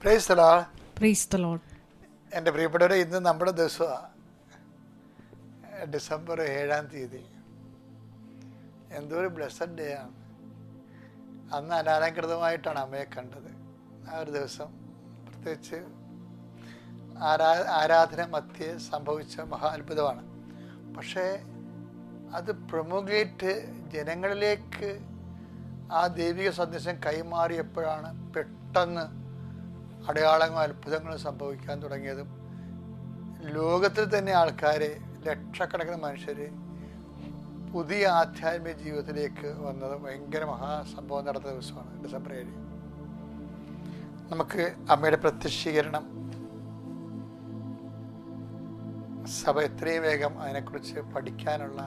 Praise the Lord. Praise the Lord. എൻ്റെ പ്രിയപ്പെട്ടവരെ, ഇന്ന് നമ്മുടെ ദിവസമാണ് ഡിസംബർ 7-ാം തീയതി. എന്തോ ഒരു ബ്ലെസ്സഡ് ഡേ ആണ്. അന്ന് അനാലങ്കൃതമായിട്ടാണ് അമ്മയെ കണ്ടത്. ആ ഒരു ദിവസം പ്രത്യേകിച്ച് ആരാധന മധ്യേ സംഭവിച്ച മഹാ അത്ഭുതമാണ്. പക്ഷേ അത് പ്രൊമോഗേറ്റ് ജനങ്ങളിലേക്ക് ആ ദൈവിക സന്ദേശം കൈമാറിയപ്പോഴാണ് പെട്ടെന്ന് അടയാളങ്ങളും അത്ഭുതങ്ങളും സംഭവിക്കാൻ തുടങ്ങിയതും ലോകത്തിൽ തന്നെ ആൾക്കാരെ, ലക്ഷക്കണക്കിന് മനുഷ്യർ പുതിയ ആധ്യാത്മിക ജീവിതത്തിലേക്ക് വന്നത് ഭയങ്കര മഹാസംഭവം നടന്ന ദിവസമാണ് ഡിസംബർ 7. നമുക്ക് അമ്മയുടെ പ്രത്യക്ഷീകരണം, സഭ എത്രയും വേഗം അതിനെക്കുറിച്ച് പഠിക്കാനുള്ള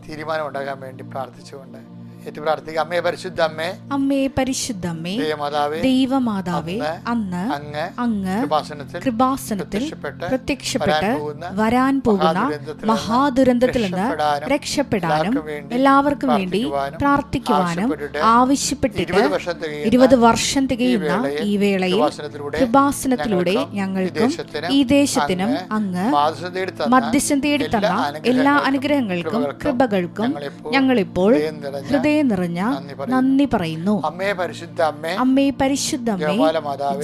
തീരുമാനം ഉണ്ടാകാൻ വേണ്ടി പ്രാർത്ഥിച്ചുകൊണ്ട് ഏറ്റു പ്രാർത്ഥിക്കുക. അമ്മേ പരിശുദ്ധ അമ്മേ, അമ്മേ പരിശുദ്ധ അമ്മേ, ദൈവമാതാവേ, അന്ന് അങ്ങ് കൃപാസനത്തിൽ പ്രത്യക്ഷപ്പെട്ട് വരാൻ പോകുന്ന മഹാദുരന്തത്തിൽ നിന്ന് രക്ഷപ്പെടാനും എല്ലാവർക്കും വേണ്ടി പ്രാർത്ഥിക്കുവാനും ആവശ്യപ്പെട്ടിട്ട് 20 വർഷം തികയുന്ന ഈ വേളയിൽ കൃപാസനത്തിലൂടെ ഞങ്ങൾക്കും ഈ ദേശത്തിനും അങ്ങ് മധ്യസ്ഥം തേടി തന്ന എല്ലാ അനുഗ്രഹങ്ങൾക്കും കൃപകൾക്കും ഞങ്ങളിപ്പോൾ ഹൃദയം നിറഞ്ഞ നന്ദി പറയുന്നു. അമ്മേ പരിശുദ്ധ അമ്മേ, അമ്മേ പരിശുദ്ധ അമ്മേ,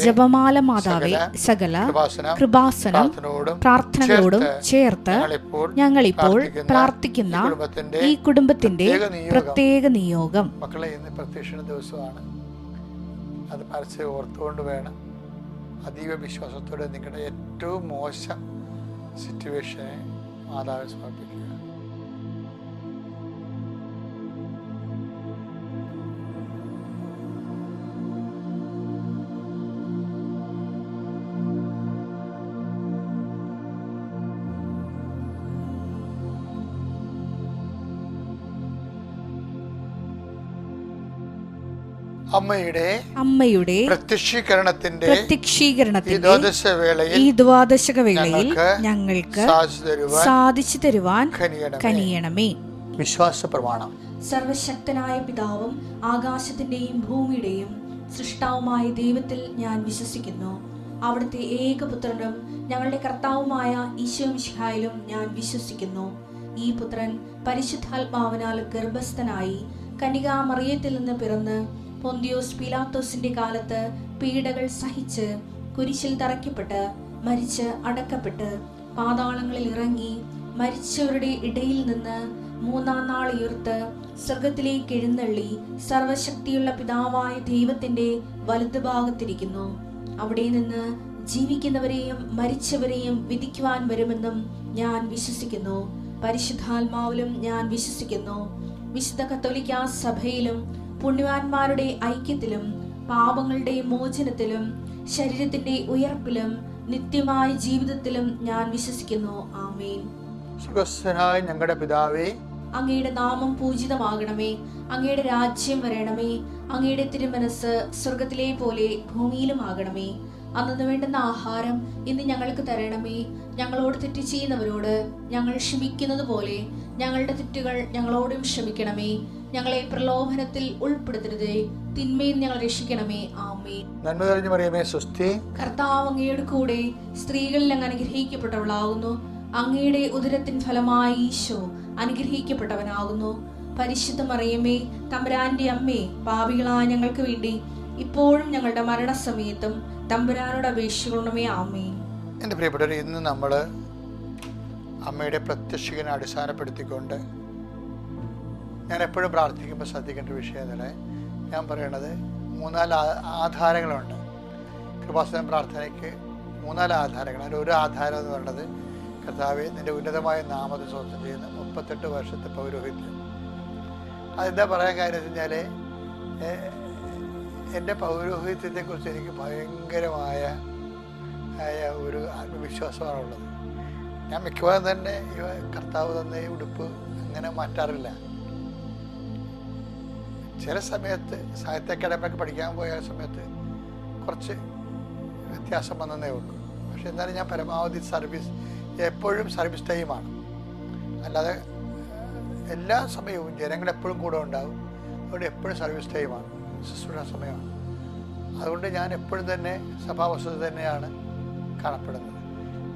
ജപമാല മാതാവേ, സകല കൃപാസനം പ്രാർത്ഥനകളോടും ചേർത്ത് ഞങ്ങളിപ്പോൾ പ്രാർത്ഥിക്കുന്ന ഈ കുടുംബത്തിന്റെ പ്രത്യേക നിയോഗം. മക്കളെ, ഇന്ന് പ്രത്യക്ഷ ദിവസമാണ്. അത് മനസ്സിൽ ഓർത്തുകൊണ്ട് വേണം അതീവ വിശ്വാസത്തോടെ നിങ്ങളുടെ ഏറ്റവും മോശം സിറ്റുവേഷനെ മാതാവിനെ സമർപ്പിക്കുക. അമ്മയുടെ പ്രത്യക്ഷീകരണത്തിന്റെ ഈ ദ്വാദശക വേളയിൽ ഞങ്ങൾക്ക് സാധിച്ചു തരുവാൻ കനിയണമേ. വിശ്വാസ പ്രമാണം. സർവശക്തനായ പിതാവും ആകാശത്തിന്റെയും ഭൂമിയുടെയും സൃഷ്ടാവുമായ ദൈവത്തിൽ ഞാൻ വിശ്വസിക്കുന്നു. അവിടുത്തെ ഏകപുത്രനും ഞങ്ങളുടെ കർത്താവുമായ ഈശോ മിശിഹായിലും ഞാൻ വിശ്വസിക്കുന്നു. ഈ പുത്രൻ പരിശുദ്ധാത്മാവിനാൽ ഗർഭസ്ഥനായി കന്യകാ മറിയത്തിൽ നിന്ന് പിറന്ന് പൊന്തിയോസ് പീലാത്തോസിന്റെ കാലത്ത് പീഡകൾ സഹിച്ച് കുരിശിൽ തറയ്ക്കപ്പെട്ട് മരിച്ച് അടക്കപ്പെട്ട് പാതാളങ്ങളിൽ ഇറങ്ങി മരിച്ചവരുടെ ഇടയിൽ നിന്ന് 3-ാം നാൾ ഉയർത്ത് സ്വർഗത്തിലേക്ക് എഴുന്നള്ളി സർവശക്തിയുള്ള പിതാവായ ദൈവത്തിന്റെ വലതുഭാഗത്തിരിക്കുന്നു. അവിടെ നിന്ന് ജീവിക്കുന്നവരെയും മരിച്ചവരെയും വിധിക്കുവാൻ വരുമെന്നും ഞാൻ വിശ്വസിക്കുന്നു. പരിശുദ്ധാത്മാവിലും ഞാൻ വിശ്വസിക്കുന്നു. വിശുദ്ധ കത്തോലിക്കാ സഭയിലും പുണ്യവാന്മാരുടെ ഐക്യത്തിലും പാപങ്ങളുടെ മോചനത്തിലും ശരീരത്തിന്റെ ഉയർപ്പിലും നിത്യമായ ജീവിതത്തിലും ഞാൻ വിശ്വസിക്കുന്നു. ആമേൻ. സ്വർഗ്ഗസ്ഥനായ ഞങ്ങളുടെ പിതാവേ, അങ്ങയുടെ നാമം പൂജിതമാകണമേ. അങ്ങയുടെ രാജ്യം വരണമേ. അങ്ങയുടെ തിരുമനസ് സ്വർഗത്തിലെ പോലെ ഭൂമിയിലും ആകണമേ. അന്നു വേണ്ടുന്ന ആഹാരം ഇന്ന് ഞങ്ങൾക്ക് തരണമേ. ഞങ്ങളോട് തെറ്റ് ചെയ്യുന്നവരോട് ഞങ്ങൾ ക്ഷമിക്കുന്നത് പോലെ ഞങ്ങളുടെ തെറ്റുകൾ ഞങ്ങളോടും ക്ഷമിക്കണമേ. ഞങ്ങളെ പ്രലോഭനത്തിൽ ഉൾപ്പെടുത്തരുതേ, തിന്മയിൽ ഞങ്ങൾ രക്ഷിക്കണമേ. ആമേൻ. നന്മ നിറഞ്ഞ മറിയമേ, സ്വസ്തി, കർത്താവ് അങ്ങയുടെ കൂടെ സ്ത്രീകളിൽ അങ്ങ് അനുഗ്രഹിക്കപ്പെട്ടവളാകുന്നു. അങ്ങയുടെ ഉദരത്തിൻ ഫലമായി ഈശോ അനുഗ്രഹിക്കപ്പെട്ടവനാകുന്നു. പരിശുദ്ധ മറിയമേ, തമ്പുരാന്റെ അമ്മേ, പാപികളായ ഞങ്ങൾക്ക് വേണ്ടി ഇപ്പോഴും ഞങ്ങളുടെ മരണസമയത്തും തമ്പുരാനോട് അപേക്ഷിക്കണമേ. ആമേൻ. എൻ്റെ പ്രിയപ്പെട്ടവർ, ഇന്ന് നമ്മൾ അമ്മയുടെ പ്രത്യക്ഷീകരണം അടിസ്ഥാനപ്പെടുത്തിക്കൊണ്ട് ഞാൻ എപ്പോഴും പ്രാർത്ഥിക്കുമ്പോൾ ശ്രദ്ധിക്കേണ്ട വിഷയം തന്നെ ഞാൻ പറയണത് 3-4 ആധാരങ്ങളുണ്ട്. കൃപാസന പ്രാർത്ഥനയ്ക്ക് 3-4 ആധാരങ്ങൾ. അതിൽ ഒരു ആധാരം എന്ന് പറയുന്നത് കർത്താവേ, നിൻ്റെ ഉന്നതമായ നാമത്തെ സ്വന്തം ചെയ്യുന്ന 38 വർഷത്തെ പൗരോഹിത്യം. അതെന്താ പറയാൻ കാര്യം വെച്ച് കഴിഞ്ഞാൽ, എൻ്റെ പൗരോഹിത്യത്തെക്കുറിച്ച് എനിക്ക് ഭയങ്കരമായ ഒരു ആത്മവിശ്വാസമാണുള്ളത്. ഞാൻ മിക്കവാറും തന്നെ കർത്താവ് തന്നെ ഉടുപ്പ് അങ്ങനെ മാറ്റാറില്ല. ചില സമയത്ത് സാഹിത്യ അക്കാദമിയൊക്കെ പഠിക്കാൻ പോയ സമയത്ത് കുറച്ച് വ്യത്യാസം വന്നതേ ഉള്ളൂ. പക്ഷെ എന്നാലും ഞാൻ പരമാവധി എപ്പോഴും സർവീസ് ടൈമാണ്. അല്ലാതെ എല്ലാ സമയവും ജനങ്ങളെപ്പോഴും കൂടെ ഉണ്ടാവും. അവിടെ എപ്പോഴും സർവീസ് ടൈമാണ്, ശുശ്രൂഷ സമയമാണ്. അതുകൊണ്ട് ഞാൻ എപ്പോഴും തന്നെ സഭാവസ്തുത തന്നെയാണ് കാണപ്പെടുന്നത്.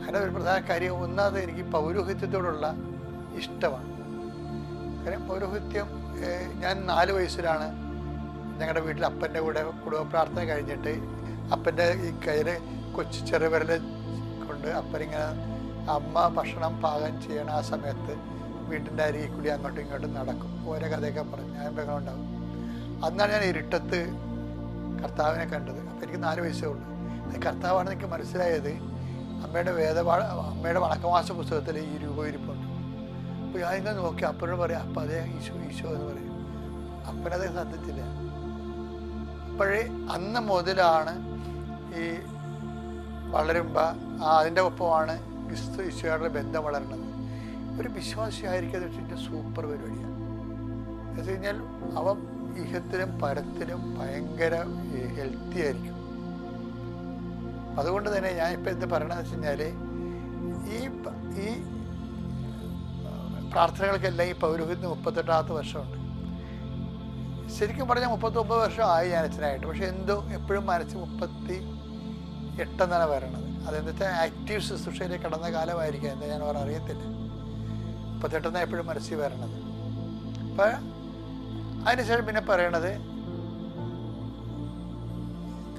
അതിൻ്റെ ഒരു പ്രധാന കാര്യം ഒന്നാമത് എനിക്ക് പൗരോഹിത്യത്തോടുള്ള ഇഷ്ടമാണ്. കാര്യം പൗരോഹിത്യം, ഞാൻ 4 വയസ്സിലാണ് ഞങ്ങളുടെ വീട്ടിൽ അപ്പൻ്റെ കൂടെ കുടുംബ പ്രാർത്ഥന കഴിഞ്ഞിട്ട് അപ്പൻ്റെ ഈ കയ്യിൽ കൊച്ചു ചെറുവിരൽ കൊണ്ട് അപ്പനിങ്ങനെ അമ്മ ഭക്ഷണം പാകം ചെയ്യണ ആ സമയത്ത് വീട്ടിൻ്റെ അരികിൽ കൂടി അങ്ങോട്ടും ഇങ്ങോട്ടും നടക്കും. ഓരോ കഥയൊക്കെ പറഞ്ഞ് ഞാൻ ബഹളമുണ്ടാകും. അന്നാണ് ഞാൻ ഇരുട്ടത്ത് കർത്താവിനെ കണ്ടത്. അപ്പോൾ എനിക്ക് 4 വയസ്സേ ഉള്ളൂ. അത് കർത്താവാണെന്ന് എനിക്ക് മനസ്സിലായത് അമ്മയുടെ അമ്മയുടെ വണക്കമാസ പുസ്തകത്തിൽ ഈ രൂപം ഇരിപ്പുണ്ട്. അപ്പോൾ ഞാനിങ്ങനെ നോക്കി അപ്പനോട് പറയാം, അപ്പം അതേ ഈശോ ഈശോ എന്ന് പറയും. അപ്പനത് ശ്രദ്ധിച്ചില്ല. അപ്പോഴേ അന്ന് മുതലാണ് ഈ വളരുമ്പോൾ അതിൻ്റെ ഒപ്പമാണ് ക്രിസ്തു ഈശോയുടെ ബന്ധം വളരുന്നത്. ഒരു വിശ്വാസിയായിരിക്കും വെച്ചിട്ട് സൂപ്പർ പരിപാടിയാണ്. എന്ന് വെച്ച് കഴിഞ്ഞാൽ അവൻ ഇഹത്തിലും പരത്തിലും ഭയങ്കര ഹെൽത്തി ആയിരിക്കും. അതുകൊണ്ട് തന്നെ ഞാൻ ഇപ്പം എന്ത് പറയണമെന്ന് വെച്ച് കഴിഞ്ഞാൽ ഈ പ്രാർത്ഥനകൾക്കെല്ലാം ഈ പൗരോഹിത്യത്തിന് 38ാമത്തെ വർഷമുണ്ട്. ശരിക്കും പറഞ്ഞാൽ 39 വർഷമായി ഞാൻ അച്ഛനായിട്ട്. പക്ഷെ എന്തോ എപ്പോഴും മനസ്സ് 38 എന്നാണ് വരണത്. അതെന്താ വെച്ചാൽ ആക്റ്റീവ് ശുശ്രൂഷയിലേക്ക് കടന്ന കാലമായിരിക്കും. എന്താ ഞാൻ അറിയത്തില്ല. 38 എന്നാണ് എപ്പോഴും മനസ്സിൽ വരണത്. അപ്പം അതിനുശേഷം പിന്നെ പറയണത്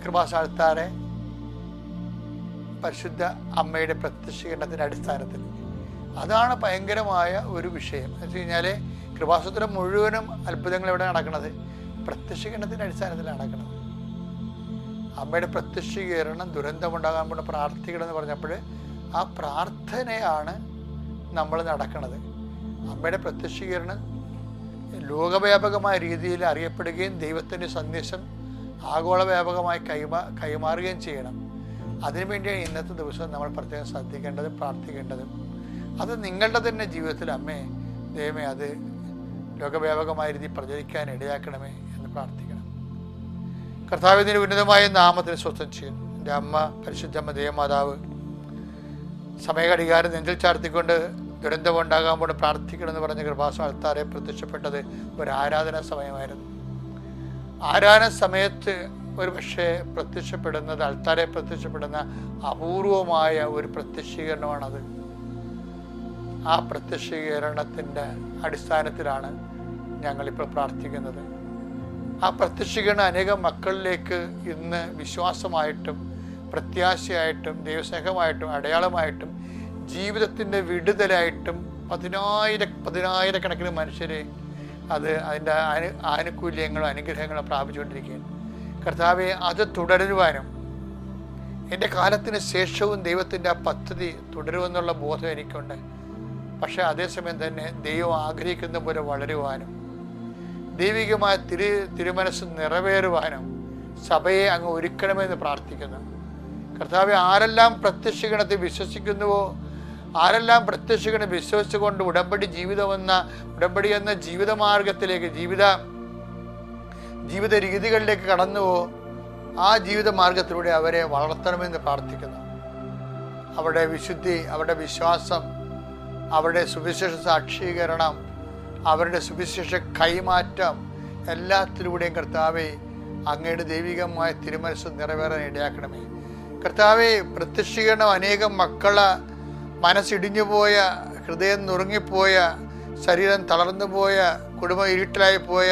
കൃപാസ്ഥാനത്താറെ പരിശുദ്ധ അമ്മയുടെ പ്രത്യക്ഷീകരണത്തിൻ്റെ അടിസ്ഥാനത്തിൽ. അതാണ് ഭയങ്കരമായ ഒരു വിഷയം. എന്ന് വെച്ച് കഴിഞ്ഞാൽ കൃപാസനത്തിലെ മുഴുവനും അത്ഭുതങ്ങൾ എവിടെ നടക്കുന്നത്? പ്രത്യക്ഷീകരണത്തിൻ്റെ അടിസ്ഥാനത്തിലാണ് നടക്കുന്നത്. അമ്മയുടെ പ്രത്യക്ഷീകരണം ദുരന്തമുണ്ടാകാൻ കൊണ്ട് പ്രാർത്ഥിക്കണം എന്ന് പറഞ്ഞപ്പോൾ ആ പ്രാർത്ഥനയാണ് നമ്മൾ നടക്കുന്നത്. അമ്മയുടെ പ്രത്യക്ഷീകരണം ലോകവ്യാപകമായ രീതിയിൽ അറിയപ്പെടുകയും ദൈവത്തിൻ്റെ സന്ദേശം ആഗോളവ്യാപകമായി കൈമാറുകയും ചെയ്യണം. അതിനുവേണ്ടിയാണ് ഇന്നത്തെ ദിവസം നമ്മൾ പ്രത്യേകം ശ്രദ്ധിക്കേണ്ടതും പ്രാർത്ഥിക്കേണ്ടതും. അത് നിങ്ങളുടെ തന്നെ ജീവിതത്തിൽ അമ്മേ ദൈവമേ അത് ലോകവ്യാപകമായ രീതിയിൽ പ്രചരിക്കാൻ ഇടയാക്കണമേ എന്ന് പ്രാർത്ഥിക്കണം. കർത്താവിൻ്റെ ഉന്നതമായ നാമത്തിൽ സ്വസ്ഥം ചെയ്യുന്നു. എൻ്റെ അമ്മ പരിശുദ്ധമ്മ ദേവമാതാവ് സമയഘടികാരം നെഞ്ചിൽ ചാർത്തിക്കൊണ്ട് ദുരന്തമുണ്ടാകാൻ കൊണ്ട് പ്രാർത്ഥിക്കണമെന്ന് പറഞ്ഞ കൃപാസ്ഥാനത്താറെ പ്രത്യക്ഷപ്പെട്ടത് ഒരു ആരാധനാ സമയമായിരുന്നു. ആരാധന സമയത്ത് ഒരു പക്ഷേ പ്രത്യക്ഷപ്പെടുന്നത് അൾത്താരെ പ്രത്യക്ഷപ്പെടുന്ന അപൂർവമായ ഒരു പ്രത്യക്ഷീകരണമാണത്. ആ പ്രത്യക്ഷീകരണത്തിൻ്റെ അടിസ്ഥാനത്തിലാണ് ഞങ്ങളിപ്പോൾ പ്രാർത്ഥിക്കുന്നത്. ആ പ്രത്യക്ഷീകരണം അനേകം മക്കളിലേക്ക് ഇന്ന് വിശ്വാസമായിട്ടും പ്രത്യാശയായിട്ടും ദൈവസ്നേഹമായിട്ടും അടയാളമായിട്ടും ജീവിതത്തിൻ്റെ വിടുതലായിട്ടും പതിനായിരക്കണക്കിന് മനുഷ്യരെ അതിൻ്റെ ആനുകൂല്യങ്ങളും അനുഗ്രഹങ്ങളും പ്രാപിച്ചുകൊണ്ടിരിക്കുകയാണ്. കർത്താവെ, അത് തുടരുവാനും എൻ്റെ കാലത്തിന് ശേഷവും ദൈവത്തിൻ്റെ ആ പദ്ധതി തുടരുമെന്നുള്ള ബോധം എനിക്കുണ്ട്. പക്ഷേ അതേസമയം തന്നെ ദൈവം ആഗ്രഹിക്കുന്ന പോലെ വളരുവാനും ദൈവികമായ തിരുമനസ് നിറവേറുവാനും സഭയെ അങ്ങ് ഒരുക്കണമെന്ന് പ്രാർത്ഥിക്കുന്നു. കർത്താവെ, ആരെല്ലാം പ്രത്യക്ഷീകരണത്തെ വിശ്വസിക്കുന്നുവോ, ആരെല്ലാം പ്രത്യക്ഷീകരണം വിശ്വസിച്ചുകൊണ്ട് ഉടമ്പടി എന്ന ജീവിതമാർഗത്തിലേക്ക് ജീവിത രീതികളിലേക്ക് കടന്നുവോ, ആ ജീവിത മാർഗത്തിലൂടെ അവരെ വളർത്തണമെന്ന് പ്രാർത്ഥിക്കുന്നു. അവരുടെ വിശുദ്ധി, അവരുടെ വിശ്വാസം, അവരുടെ സുവിശേഷ സാക്ഷീകരണം, അവരുടെ സുവിശേഷ കൈമാറ്റം എല്ലാത്തിലൂടെയും കർത്താവെ അങ്ങയുടെ ദൈവികമായ തിരുമനസ് നിറവേറാൻ ഇടയാക്കണമേ. കർത്താവെ, പ്രത്യക്ഷീകരണം അനേകം മക്കളെ മനസ്സിടിഞ്ഞുപോയ, ഹൃദയം നുറുങ്ങിപ്പോയ, ശരീരം തളർന്നുപോയ, കുടുംബം ഇരുട്ടിലായി പോയ,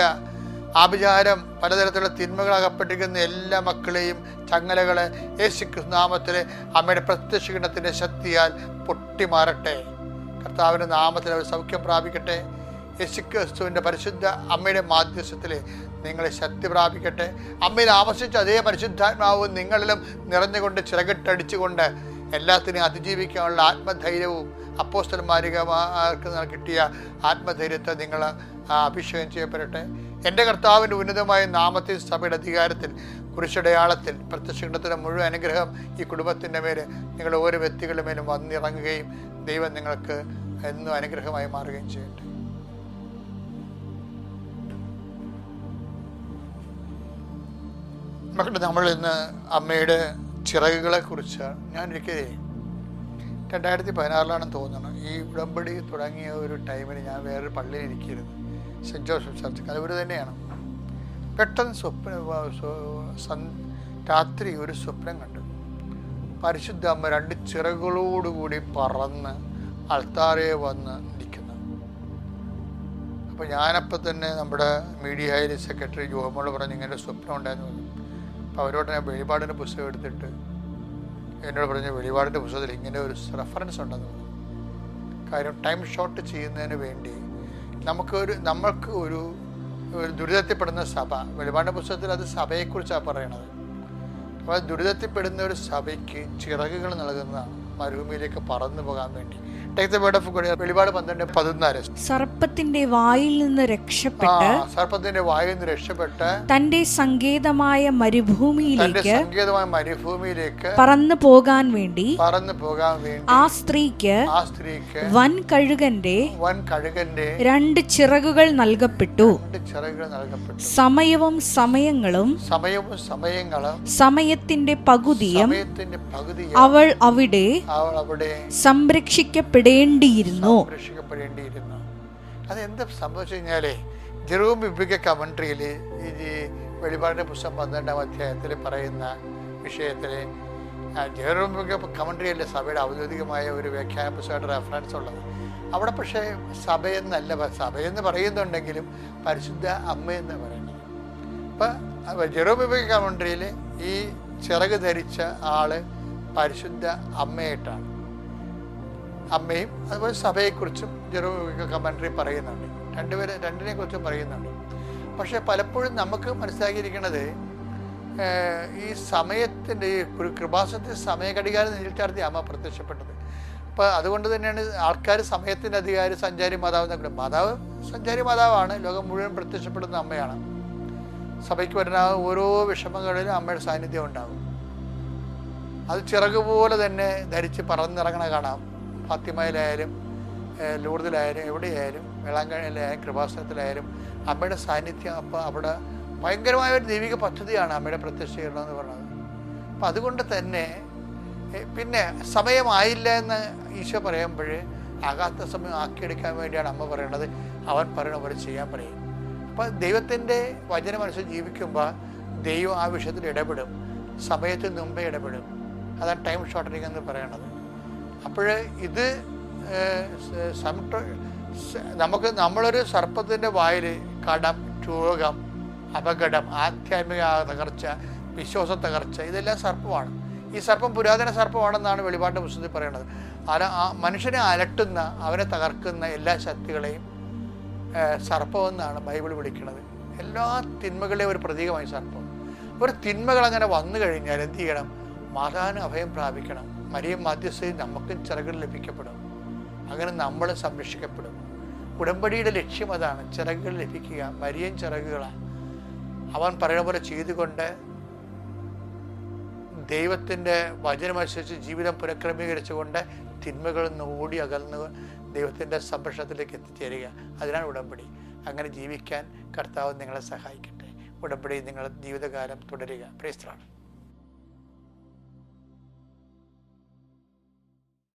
ആഭിചാരം പലതരത്തിലുള്ള തിന്മകൾ അകപ്പെട്ടിരിക്കുന്ന എല്ലാ മക്കളെയും ചങ്ങലകളെ യേശുക്രിസ്തു നാമത്തിൽ അമ്മയുടെ പ്രത്യക്ഷീകരണത്തിൻ്റെ ശക്തിയാൽ പൊട്ടിമാറട്ടെ. കർത്താവിൻ്റെ നാമത്തിൽ അവർ സൗഖ്യം പ്രാപിക്കട്ടെ. യേശുക്രിസ്തുവിൻ്റെ പരിശുദ്ധ അമ്മയുടെ മാധ്യസ്ഥത്തിൽ നിങ്ങളെ ശക്തി പ്രാപിക്കട്ടെ. അമ്മയിൽ ആവശ്യിച്ച അതേ പരിശുദ്ധാത്മാവും നിങ്ങളിലും നിറഞ്ഞുകൊണ്ട് ചിറകിട്ടടിച്ചുകൊണ്ട് എല്ലാത്തിനെയും അതിജീവിക്കാനുള്ള ആത്മധൈര്യവും അപ്പോസ്തലന്മാർക്ക് കിട്ടിയ ആത്മധൈര്യത്തെ നിങ്ങൾ അഭിഷേകം ചെയ്യപ്പെടട്ടെ. എൻ്റെ കർത്താവിൻ്റെ ഉന്നതമായ നാമത്തിൽ സഭയുടെ അധികാരത്തിൽ കുരിശടയാളത്തിൽ പ്രത്യക്ഷീകരണത്തിൻ്റെ മുഴുവൻ അനുഗ്രഹം ഈ കുടുംബത്തിൻ്റെ മേൽ നിങ്ങൾ ഓരോ വ്യക്തികളുടെ മേലും വന്നിറങ്ങുകയും ദൈവം നിങ്ങൾക്ക് എന്നും അനുഗ്രഹമായി മാറുകയും ചെയ്യട്ടെ. മക്കളെ, നമ്മൾ ഇന്ന് അമ്മയുടെ ചിറകുകളെക്കുറിച്ച് ഞാനൊരിക്കലേ 2016 തോന്നുന്നു ഈ ഉടമ്പടി തുടങ്ങിയ ഒരു ടൈമിൽ ഞാൻ വേറൊരു പള്ളിയിൽ ഇരിക്കുകയായിരുന്നു. സെൻറ്റ് ജോസഫ് ചർച്ച് കലവൂർ തന്നെയാണ്. പെട്ടെന്ന് രാത്രി ഒരു സ്വപ്നം കണ്ടു. പരിശുദ്ധ അമ്മ 2 ചിറകുകളോടുകൂടി പറന്ന് അൾത്താരെ വന്ന് നിൽക്കുന്നു. അപ്പോൾ ഞാനപ്പോൾ തന്നെ നമ്മുടെ മീഡിയയിലെ സെക്രട്ടറി ജോമോള് പറഞ്ഞ് ഇങ്ങനെ ഒരു സ്വപ്നം ഉണ്ടായിരുന്നു പറഞ്ഞു. അപ്പോൾ അവരോട് ഞാൻ വെളിപാടിൻ്റെ പുസ്തകം എടുത്തിട്ട് എന്നോട് പറഞ്ഞ വെളിപാടിൻ്റെ പുസ്തകത്തിൽ ഇങ്ങനെ ഒരു റെഫറൻസ് ഉണ്ടെന്ന് പറഞ്ഞു. കാര്യം ടൈം ഷോർട്ട് ചെയ്യുന്നതിന് വേണ്ടി നമ്മൾക്ക് ഒരു ദുരിതത്തിൽപ്പെടുന്ന സഭ, വെളിപാടിൻ്റെ പുസ്തകത്തിൽ അത് സഭയെക്കുറിച്ചാണ് പറയണത്. അപ്പോൾ ദുരിതത്തിൽപ്പെടുന്ന ഒരു സഭയ്ക്ക് ചിറകുകൾ നൽകുന്നതാണ്, മരുഭൂമിയിലേക്ക് പറന്നു പോകാൻ വേണ്ടി. Take the word of God. വെളിപാട് 12:14. സർപ്പത്തിന്റെ വായിൽ നിന്ന് രക്ഷപ്പെട്ട് തന്റെ സങ്കേതമായ മരുഭൂമിയിലേക്ക് പറന്നു പോകാൻ വേണ്ടി ആ സ്ത്രീക്ക് വൻ കഴുകന്റെ 2 ചിറകുകൾ നൽകപ്പെട്ടു. സമയവും സമയങ്ങളും സമയത്തിന്റെ പകുതിയും അവൾ അവിടെ സംരക്ഷിക്കപ്പെടേണ്ടിയിരുന്നു. അതെന്താ സംഭവിച്ചു കഴിഞ്ഞാലേ, ജെറൂം ബിബ്ലിക്കൽ കമൻട്രിയിൽ ഈ വെളിപാടിൻ്റെ പുസ്തകം 12-ാം അധ്യായത്തിൽ പറയുന്ന വിഷയത്തിൽ ജെറൂം ബിബ്ലിക്കൽ കമൻട്രിയല്ലേ സഭയുടെ ഔദ്യോഗികമായ ഒരു വ്യാഖ്യാന പുസ്തകമായിട്ട് റെഫറൻസ് ഉള്ളത്. അവിടെ പക്ഷേ സഭയെന്നല്ല, സഭയെന്ന് പറയുന്നുണ്ടെങ്കിലും പരിശുദ്ധ അമ്മയെന്ന് പറയുന്നത്. അപ്പം ജെറൂം ബിബ്ലിക്കൽ കമൻട്രിയിൽ ഈ ചിറക് ധരിച്ച ആള് പരിശുദ്ധ അമ്മയായിട്ടാണ്. അമ്മയും അതുപോലെ സഭയെക്കുറിച്ചും ജെറൂം കമൻട്രി പറയുന്നുണ്ട്. രണ്ടിനെ കുറിച്ചും പറയുന്നുണ്ട്. പക്ഷെ പലപ്പോഴും നമുക്ക് മനസ്സിലാക്കിയിരിക്കുന്നത് ഈ സമയത്തിൻ്റെ ഈ കൃപാസനത്തിൽ സമയഘടികാരം നിലനിർത്തി അമ്മ പ്രത്യക്ഷപ്പെട്ടത്. അപ്പോൾ അതുകൊണ്ട് തന്നെയാണ് ആൾക്കാർ സമയത്തിൻ്റെ അധികാരി, സഞ്ചാരി മാതാവ് എന്നൊക്കെ. മാതാവ് സഞ്ചാരി മാതാവാണ്, ലോകം മുഴുവൻ പ്രത്യക്ഷപ്പെടുന്ന അമ്മയാണ്. സഭയ്ക്ക് വരുന്ന ഓരോ വിഷമങ്ങളിലും അമ്മയുടെ സാന്നിധ്യം ഉണ്ടാകും. അത് ചിറക് പോലെ തന്നെ ധരിച്ച് പറന്നിറങ്ങണ കാണാം. ഫാത്തിമയിലായാലും ലൂർദിലായാലും എവിടെയായാലും വേളാങ്കണ്ണിയിലായാലും കൃപാസനത്തിലായാലും അമ്മയുടെ സാന്നിധ്യം. അപ്പോൾ അവിടെ ഭയങ്കരമായ ഒരു ദൈവിക പദ്ധതിയാണ് അമ്മയുടെ പ്രത്യക്ഷീകരണം എന്ന് പറയുന്നത്. അപ്പം അതുകൊണ്ട് തന്നെ പിന്നെ സമയമായില്ല എന്ന് ഈശോ പറയുമ്പോൾ ആകാത്ത സമയം ആക്കിയെടുക്കാൻ വേണ്ടിയാണ് അമ്മ പറയണത്. അവൻ പറയണ പോലെ ചെയ്യാൻ പറയും. അപ്പം ദൈവത്തിൻ്റെ വചനമനുസരിച്ച് ജീവിക്കുമ്പോൾ ദൈവം ആ വിഷയത്തിൽ ഇടപെടും, സമയത്തിന് മുമ്പേ ഇടപെടും. അതാണ് ടൈം ഷോർട്ടനിങ് എന്ന് പറയണത്. അപ്പോൾ ഇത് നമ്മളൊരു സർപ്പത്തിൻ്റെ വായിൽ കടം, രോഗം, അപകടം, ആധ്യാത്മിക തകർച്ച, വിശ്വാസ തകർച്ച, ഇതെല്ലാം സർപ്പമാണ്. ഈ സർപ്പം പുരാതന സർപ്പമാണെന്നാണ് വെളിപാടിൻ്റെ പുസ്തകത്തിൽ പറയുന്നത്. മനുഷ്യനെ അലട്ടുന്ന, അവനെ തകർക്കുന്ന എല്ലാ ശക്തികളെയും സർപ്പമെന്നാണ് ബൈബിൾ വിളിക്കുന്നത്. എല്ലാ തിന്മകളുടെയും ഒരു പ്രതീകമായി സർപ്പം. ഒരു തിന്മകൾ അങ്ങനെ വന്നു കഴിഞ്ഞാൽ എന്ത് ചെയ്യണം? മാതാവിന് അഭയം പ്രാപിക്കണം. മരിയൻ മധ്യസ്ഥയിൽ നമുക്കും ചിറകുകൾ ലഭിക്കപ്പെടും. അങ്ങനെ നമ്മൾ സംരക്ഷിക്കപ്പെടും. ഉടമ്പടിയുടെ ലക്ഷ്യം അതാണ്, ചിറകുകൾ ലഭിക്കുക. മരിയൻ ചിറകുകളാണ്. അവൻ പറയുന്ന പോലെ ചെയ്തുകൊണ്ട് ദൈവത്തിൻ്റെ വചനമനുസരിച്ച് ജീവിതം പുനഃക്രമീകരിച്ചുകൊണ്ട് തിന്മകളിൽ നിന്ന് ഓടി അകന്ന് ദൈവത്തിൻ്റെ സംരക്ഷണത്തിലേക്ക് എത്തിച്ചേരുക. അതിനാണ് ഉടമ്പടി. അങ്ങനെ ജീവിക്കാൻ കർത്താവ് നിങ്ങളെ സഹായിക്കട്ടെ. ഉടമ്പടി നിങ്ങളുടെ ജീവിതകാലം തുടരുക. Praise the Lord.